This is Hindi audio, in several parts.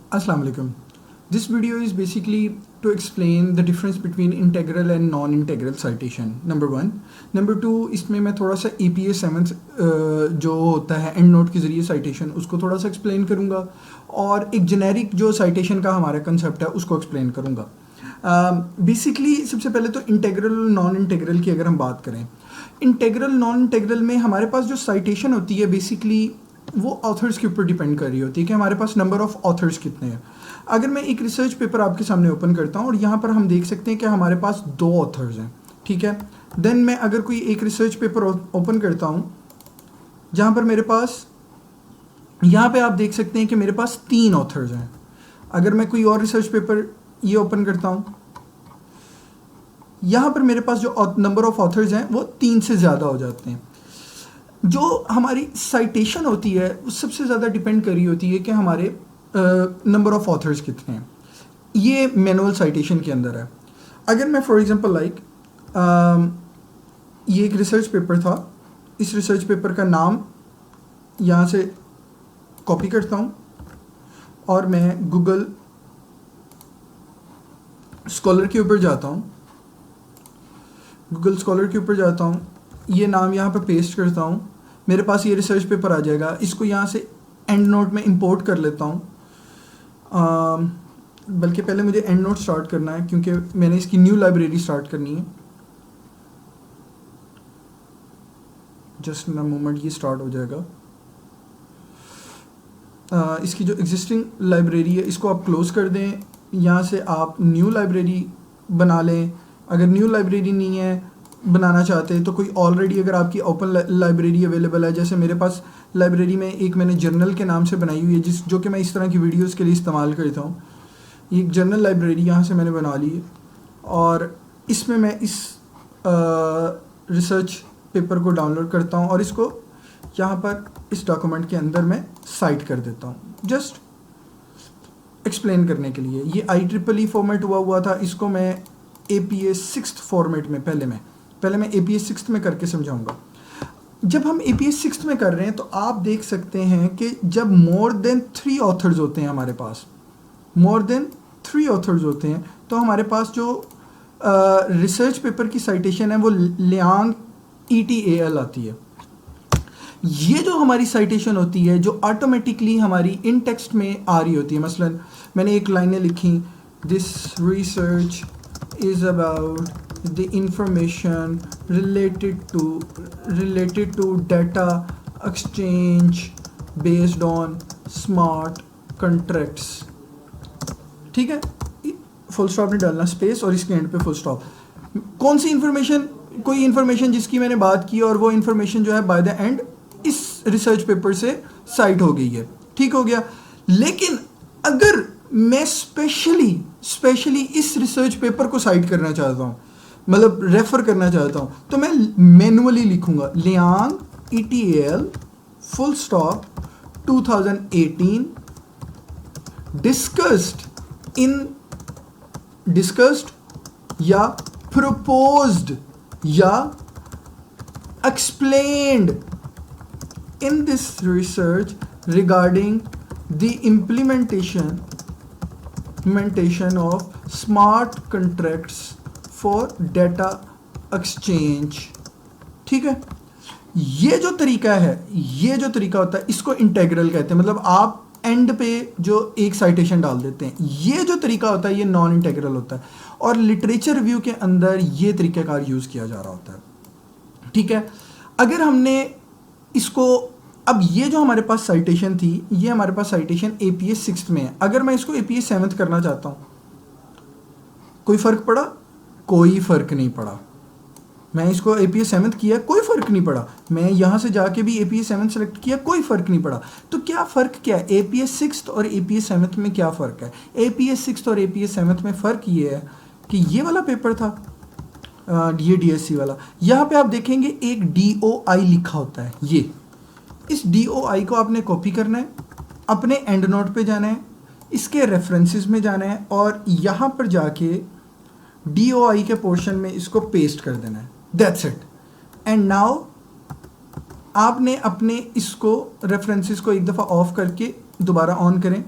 Assalamu alaikum. This video is basically to explain the difference between integral and non-integral citation. Number one. Number two, इसमें मैं थोड़ा सा APA 7th जो होता है एंड नोट के ज़रिए citation उसको थोड़ा सा एक्सप्लेन करूँगा और एक जेनेरिक जो citation का हमारा कंसेप्ट है उसको एक्सप्लेन करूँगा. बेसिकली सबसे पहले तो इंटेग्रल और नॉन इंटेग्रल की अगर हम बात करें, इंटेग्रल नॉन इंटेग्रल में हमारे पास जो citation होती है बेसिकली वो ऑथर्स के ऊपर डिपेंड कर रही होती है कि हमारे पास नंबर ऑफ ऑथर्स कितने हैं. अगर मैं एक रिसर्च पेपर आपके सामने ओपन करता हूँ और यहाँ पर हम देख सकते हैं कि हमारे पास 2 ऑथर्स हैं, ठीक है. देन मैं अगर कोई एक रिसर्च पेपर ओपन करता हूँ जहाँ पर मेरे पास, यहाँ पे आप देख सकते हैं कि मेरे पास 3 ऑथर्स हैं. अगर मैं कोई और रिसर्च पेपर ये ओपन करता हूँ, यहाँ पर मेरे पास जो नंबर ऑफ ऑथर्स हैं वो 3 से ज़्यादा हो जाते हैं. जो हमारी साइटेशन होती है उस सबसे ज़्यादा डिपेंड कर रही होती है कि हमारे नंबर ऑफ ऑथर्स कितने हैं. ये मैनुअल साइटेशन के अंदर है. अगर मैं फॉर एग्जांपल ये एक रिसर्च पेपर था, इस रिसर्च पेपर का नाम यहाँ से कॉपी करता हूँ और मैं गूगल स्कॉलर के ऊपर जाता हूँ. गूगल स्कॉलर के ऊपर जाता हूँ, ये नाम यहाँ पर पेस्ट करता हूँ, मेरे पास ये रिसर्च पेपर आ जाएगा. इसको यहाँ से एंड नोट में इंपोर्ट कर लेता हूँ. बल्कि पहले मुझे एंड नोट स्टार्ट करना है क्योंकि मैंने इसकी न्यू लाइब्रेरी स्टार्ट करनी है. जस्ट इन अ मोमेंट ये स्टार्ट हो जाएगा. इसकी जो एग्जिस्टिंग लाइब्रेरी है इसको आप क्लोज कर दें. यहाँ से आप न्यू लाइब्रेरी बना लें. अगर न्यू लाइब्रेरी नहीं है बनाना चाहते हैं तो कोई ऑलरेडी अगर आपकी ओपन लाइब्रेरी अवेलेबल है, जैसे मेरे पास लाइब्रेरी में एक मैंने जर्नल के नाम से बनाई हुई है जो कि मैं इस तरह की वीडियोस के लिए इस्तेमाल करता हूँ. ये एक जर्नल लाइब्रेरी यहाँ से मैंने बना ली है और इसमें मैं इस रिसर्च पेपर को डाउनलोड करता हूँ और इसको यहाँ पर इस डॉक्यूमेंट के अंदर मैं साइट कर देता हूँ जस्ट एक्सप्लेन करने के लिए. ये IEEE फॉर्मेट हुआ था, इसको मैं APA 6th फॉर्मेट में पहले मैं APA 6th में करके समझाऊंगा. जब हम APA 6th में कर रहे हैं तो आप देख सकते हैं कि जब मोर देन 3 ऑथर्स होते हैं, हमारे पास मोर देन 3 ऑथर्स होते हैं तो हमारे पास जो रिसर्च पेपर की साइटेशन है वो लियांग ETAL आती है. ये जो हमारी साइटेशन होती है जो ऑटोमेटिकली हमारी इन टेक्स्ट में आ रही होती है. मसलन मैंने एक लाइनें लिखी, this research is about the information related to data exchange based on smart contracts. ठीक है, फुल स्टॉप नहीं डालना, स्पेस और इसके एंड पे फुल स्टॉप. कौन सी इंफॉर्मेशन? कोई इंफॉर्मेशन जिसकी मैंने बात की और वो इंफॉर्मेशन जो है बाय द एंड इस रिसर्च पेपर से साइट हो गई है. ठीक हो गया. लेकिन अगर मैं स्पेशली इस रिसर्च पेपर को साइट करना चाहता हूँ, मतलब रेफर करना चाहता हूँ, तो मैं मैनुअली लिखूंगा Liang ETAL full stop 2018 discussed या proposed या explained in this research regarding the implementation of smart contracts for data exchange. ठीक है. ये जो तरीका होता है इसको इंटेग्रल कहते हैं. मतलब आप एंड पे जो एक साइटेशन डाल देते हैं, ये जो तरीका होता है ये नॉन इंटेग्रल होता है और लिटरेचर रिव्यू के अंदर ये तरीकाकार यूज़ किया जा रहा होता है. ठीक है. अगर हमने इसको, अब ये जो हमारे पास साइटेशन थी ये हमारे पास साइटेशन APA 6th में है. अगर मैं इसको APA 7th करना चाहता हूँ, कोई फ़र्क पड़ा? कोई फ़र्क नहीं पड़ा. मैं इसको APA 7th किया, कोई फ़र्क नहीं पड़ा. मैं यहाँ से जाके भी APA 7th सेलेक्ट किया, कोई फ़र्क नहीं पड़ा. तो क्या फ़र्क क्या है? APA 6th और APA 7th में क्या फ़र्क है? APA 6th और APA 7th में फ़र्क ये है कि ये वाला पेपर था ये DSC वाला, यहाँ पे आप देखेंगे एक DOI लिखा होता है. ये इस DOI को आपने कॉपी करना है, अपने एंड नोट पे जाना है, इसके रेफरेंसेस में जाना है और यहाँ पर जाके DOI के पोर्शन में इसको पेस्ट कर देना है. That's it. एंड नाउ आपने अपने इसको रेफरेंसेस को एक दफ़ा ऑफ करके दोबारा ऑन करें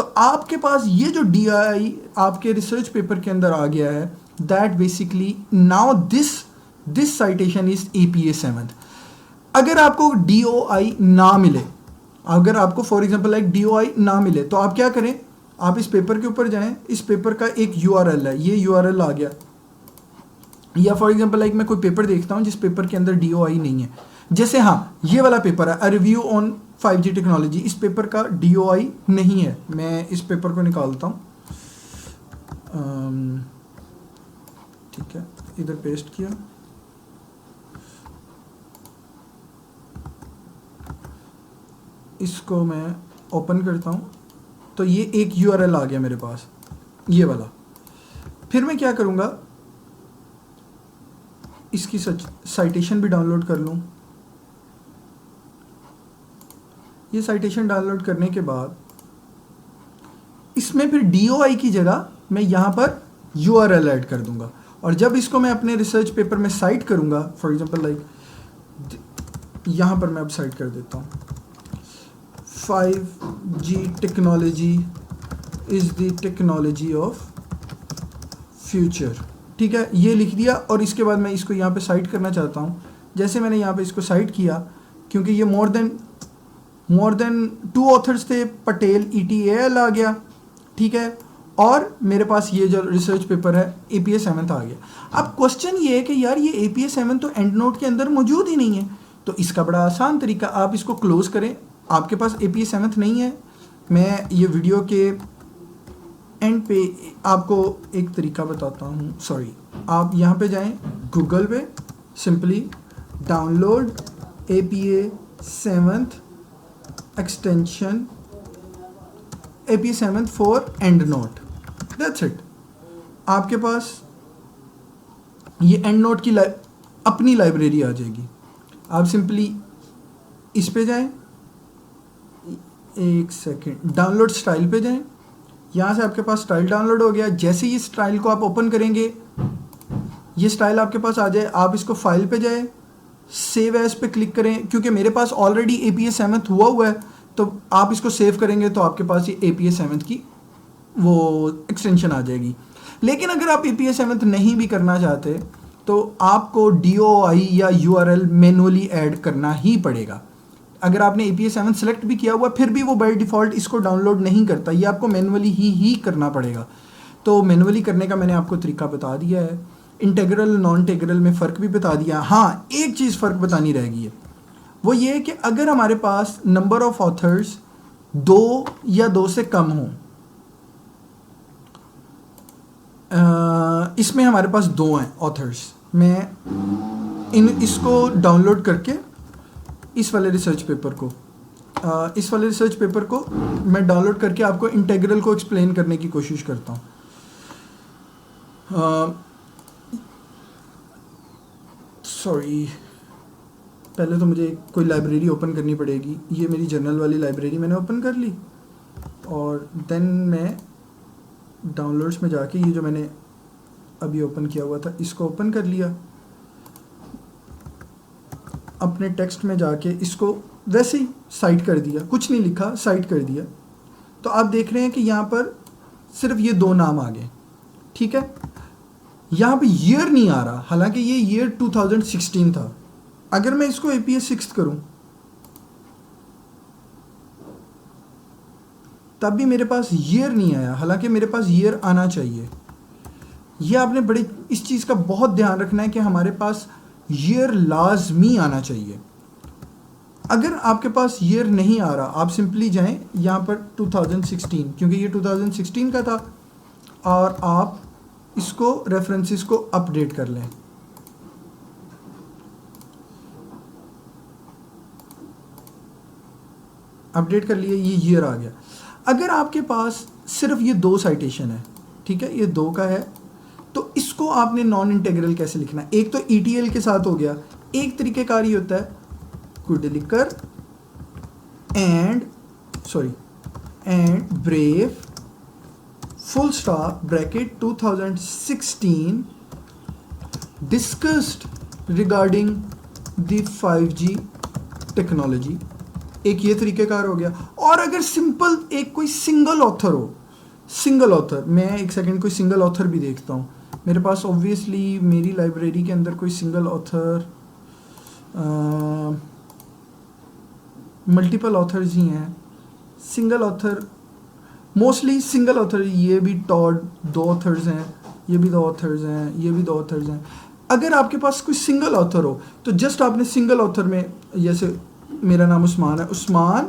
तो आपके पास ये जो DOI आपके रिसर्च पेपर के अंदर आ गया है, that basically now this citation is APA 7th। अगर आपको DOI ना मिले, अगर आपको फॉर एग्जांपल लाइक DOI ना मिले, तो आप क्या करें, आप इस पेपर के ऊपर जाएं, इस पेपर का एक URL है, ये URL आ गया, या फॉर एग्जांपल लाइक मैं कोई पेपर देखता हूं जिस पेपर के अंदर DOI नहीं है, जैसे हाँ ये वाला पेपर है, a review on 5G technology, इस पेपर का DOI नहीं है। मैं इस पेपर को निकालता हूँ, ठीक है, इधर पेस्ट किया, इसको मैं ओपन करता हूँ, तो ये एक URL आ गया मेरे पास, ये वाला। फिर मैं क्या करूँगा, इसकी साइटेशन भी डाउनलोड कर लूँ। ये साइटेशन डाउनलोड करने के बाद इसमें फिर DOI की जगह मैं यहाँ पर URL ऐड कर दूंगा, और जब इसको मैं अपने रिसर्च पेपर में साइट करूँगा, फॉर एग्जांपल लाइक यहाँ पर मैं अब साइट कर देता हूँ, 5G technology is the technology of future, ठीक है, ये लिख दिया। और इसके बाद मैं इसको यहाँ पे साइट करना चाहता हूँ, जैसे मैंने यहाँ पे इसको साइट किया, क्योंकि ये मोर देन 2 ऑथर्स थे, पटेल ETAL आ गया, ठीक है, और मेरे पास ये जो रिसर्च पेपर है APA 7th आ गया। अब क्वेश्चन ये है कि यार ये APA 7 तो एंड नोट के अंदर मौजूद ही नहीं है, तो इसका बड़ा आसान तरीका, आप इसको क्लोज करें। आपके पास APA 7 नहीं है, मैं ये वीडियो के एंड पे आपको एक तरीका बताता हूँ, सॉरी, आप यहाँ पे जाएं गूगल पे, simply download APA 7th extension, APA 7th for and note, that's it. आपके पास ये एंड नोट की अपनी लाइब्रेरी आ जाएगी। आप सिंपली इस पे जाएं, एक सेकेंड, डाउनलोड स्टाइल पे जाएं, यहाँ से आपके पास स्टाइल डाउनलोड हो गया। जैसे ही स्टाइल को आप ओपन करेंगे, ये स्टाइल आपके पास आ जाए, आप इसको फाइल पे जाए, सेव एज पे क्लिक करें, क्योंकि मेरे पास ऑलरेडी APA 7th हुआ है, तो आप इसको सेव करेंगे तो आपके पास ये APA 7th की वो एक्सटेंशन आ जाएगी। लेकिन अगर आप APA 7th नहीं भी करना चाहते, तो आपको DOI या URL मैनुअली ऐड करना ही पड़ेगा। अगर आपने APA 7 सेलेक्ट भी किया हुआ, फिर भी वो बाय डिफ़ॉल्ट इसको डाउनलोड नहीं करता, ये आपको मैनुअली ही करना पड़ेगा। तो मैनुअली करने का मैंने आपको तरीका बता दिया है, इंटीग्रल नॉन इंटीग्रल में फ़र्क भी बता दिया। हाँ, एक चीज़ फ़र्क बतानी रह गई है, वो ये है कि अगर हमारे पास नंबर ऑफ ऑथर्स 2 या 2 से कम हों, इसमें हमारे पास 2 हैं ऑथर्स, मैं इसको डाउनलोड करके इस वाले रिसर्च पेपर को मैं डाउनलोड करके आपको इंटीग्रल को एक्सप्लेन करने की कोशिश करता हूँ। सॉरी, पहले तो मुझे कोई लाइब्रेरी ओपन करनी पड़ेगी। ये मेरी जर्नल वाली लाइब्रेरी मैंने ओपन कर ली, और देन मैं डाउनलोड्स में जाके ये जो मैंने अभी ओपन किया हुआ था इसको ओपन कर लिया, अपने टेक्स्ट में जाके इसको वैसे ही साइट कर दिया, कुछ नहीं लिखा, साइट कर दिया। तो आप देख रहे हैं कि यहाँ पर सिर्फ ये 2 नाम आ गए, ठीक है। यहाँ पे ईयर नहीं आ रहा, हालांकि ये ईयर 2016 था। अगर मैं इसको APA 6 करूं, तब भी मेरे पास ईयर नहीं आया, हालांकि मेरे पास ईयर आना चाहिए। ये आपने बड़े इस चीज़ का बहुत ध्यान रखना है कि हमारे पास ईयर लाजमी आना चाहिए। अगर आपके पास ईयर नहीं आ रहा, आप सिंपली जाएं यहाँ पर 2016, क्योंकि ये 2016 का था, और आप इसको रेफरेंसेस को अपडेट कर लें। अपडेट कर लिए, ये ईयर आ गया। अगर आपके पास सिर्फ ये 2 साइटेशन है, ठीक है, ये 2 का है, तो इसको आपने नॉन इंटीग्रल कैसे लिखना है? एक तो ETL के साथ हो गया, एक तरीकेकार ये होता है कुड लिखकर and brave full stop bracket 2016 discussed regarding the 5G technology, एक ये तरीक़ेकार हो गया। और अगर सिंपल एक कोई सिंगल ऑथर हो, सिंगल ऑथर, मैं एक सेकंड कोई सिंगल ऑथर भी देखता हूँ मेरे पास। ऑब्वियसली मेरी लाइब्रेरी के अंदर कोई सिंगल ऑथर, मल्टीपल ऑथर्स ही हैं। Single author mostly single author, ये भी टॉड 2 ऑथर्स हैं, ये भी 2 ऑथर्स हैं, ये भी 2 ऑथर्स हैं। अगर आपके पास कोई सिंगल ऑथर हो तो जस्ट आपने सिंगल ऑथर में, जैसे मेरा नाम उस्मान है, उस्मान,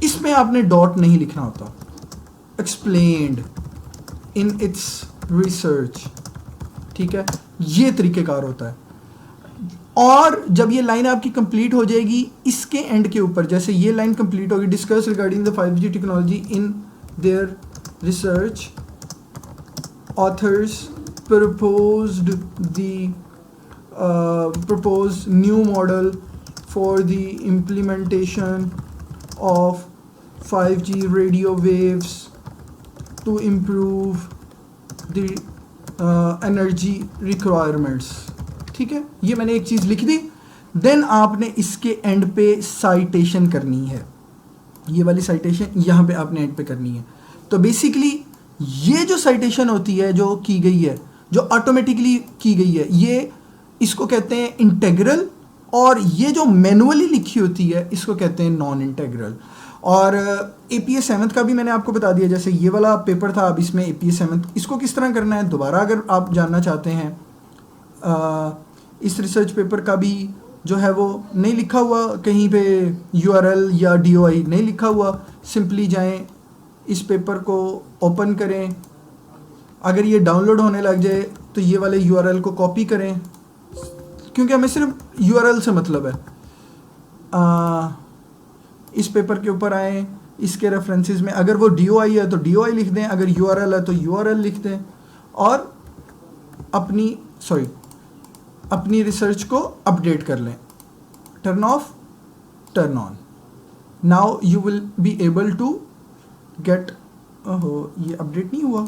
इसमें आपने डॉट नहीं लिखना होता, एक्सप्लेन्ड इन इट्स रिसर्च, ठीक है, ये तरीक़ेकार होता है। और जब ये लाइन आपकी कंप्लीट हो जाएगी, इसके एंड के ऊपर, जैसे ये लाइन कंप्लीट होगी, discuss regarding the 5G technology in their research, authors proposed new model for the implementation of 5G radio waves to improve the energy requirements। ठीक है, ये मैंने एक चीज़ लिख दी। देन आपने इसके एंड पे साइटेशन करनी है, ये वाली साइटेशन यहाँ पे आपने एंड पे करनी है। तो बेसिकली ये जो साइटेशन होती है जो की गई है, जो ऑटोमेटिकली की गई है, ये इसको कहते हैं इंटेग्रल, और ये जो मैनुअली लिखी होती है इसको कहते हैं नॉन इंटेग्रल। और APA 7th का भी मैंने आपको बता दिया, जैसे ये वाला पेपर था, अब इसमें APA 7th इसको किस तरह करना है दोबारा अगर आप जानना चाहते हैं। इस रिसर्च पेपर का भी जो है वो नहीं लिखा हुआ कहीं पे, URL या DOI नहीं लिखा हुआ। सिंपली जाएं, इस पेपर को ओपन करें, अगर ये डाउनलोड होने लग जाए तो ये वाले URL को कॉपी करें, क्योंकि हमें सिर्फ URL से मतलब है। इस पेपर के ऊपर आएँ, इसके रेफरेंसेस में अगर वो DOI है तो DOI लिख दें, अगर URL है तो URL लिख दें, और अपनी रिसर्च को अपडेट कर लें। Turn off, turn on. Now you will be able to get, ओहो ये अपडेट नहीं हुआ,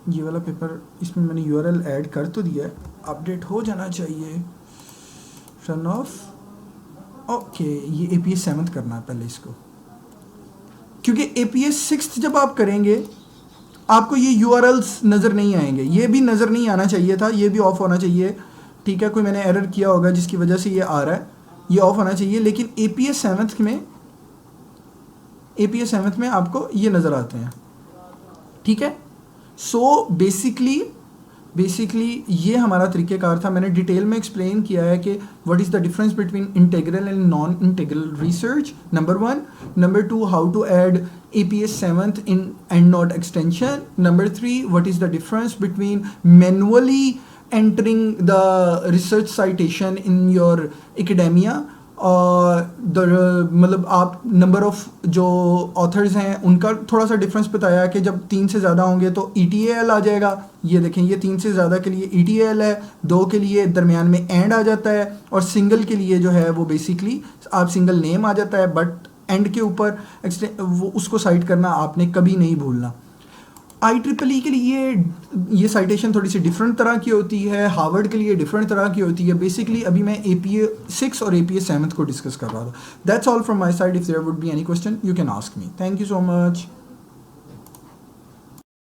ये वाला पेपर, इसमें मैंने URL ऐड कर तो दिया है, अपडेट हो जाना चाहिए। टर्न ऑफ, ओके, ये APA 7th करना है पहले इसको, क्योंकि APA 6th जब आप करेंगे आपको ये URLs नज़र नहीं आएंगे, ये भी नज़र नहीं आना चाहिए था, ये भी ऑफ होना चाहिए। ठीक है, कोई मैंने एरर किया होगा जिसकी वजह से ये आ रहा है, ये ऑफ होना चाहिए। लेकिन APA 7th में आपको ये नज़र आते हैं। ठीक है, सो बेसिकली ये हमारा तरीक़ेकार था। मैंने डिटेल में एक्सप्लेन किया है कि what is the difference between integral and non integral research, number 1, number 2 how to add APA 7th in EndNote extension, number 3 what is the difference between manually entering the research citation in your academia, मतलब आप नंबर ऑफ जो ऑथर्स हैं उनका थोड़ा सा डिफरेंस बताया कि जब 3 से ज़्यादा होंगे तो ETAL आ जाएगा। ये देखें, ये 3 से ज़्यादा के लिए ETAL है, 2 के लिए दरमियान में एंड आ जाता है, और सिंगल के लिए जो है वो बेसिकली आप सिंगल नेम आ जाता है, बट एंड के ऊपर वो उसको साइट करना आपने कभी नहीं भूलना। IEEE के लिए ये साइटेशन थोड़ी सी डिफरेंट तरह की होती है, हार्वर्ड के लिए डिफरेंट तरह की होती है। बेसिकली अभी मैं APA 6 और APA 7th को डिस्कस कर रहा था। That's all from my side. If there would be any question you can ask me. Thank you so much.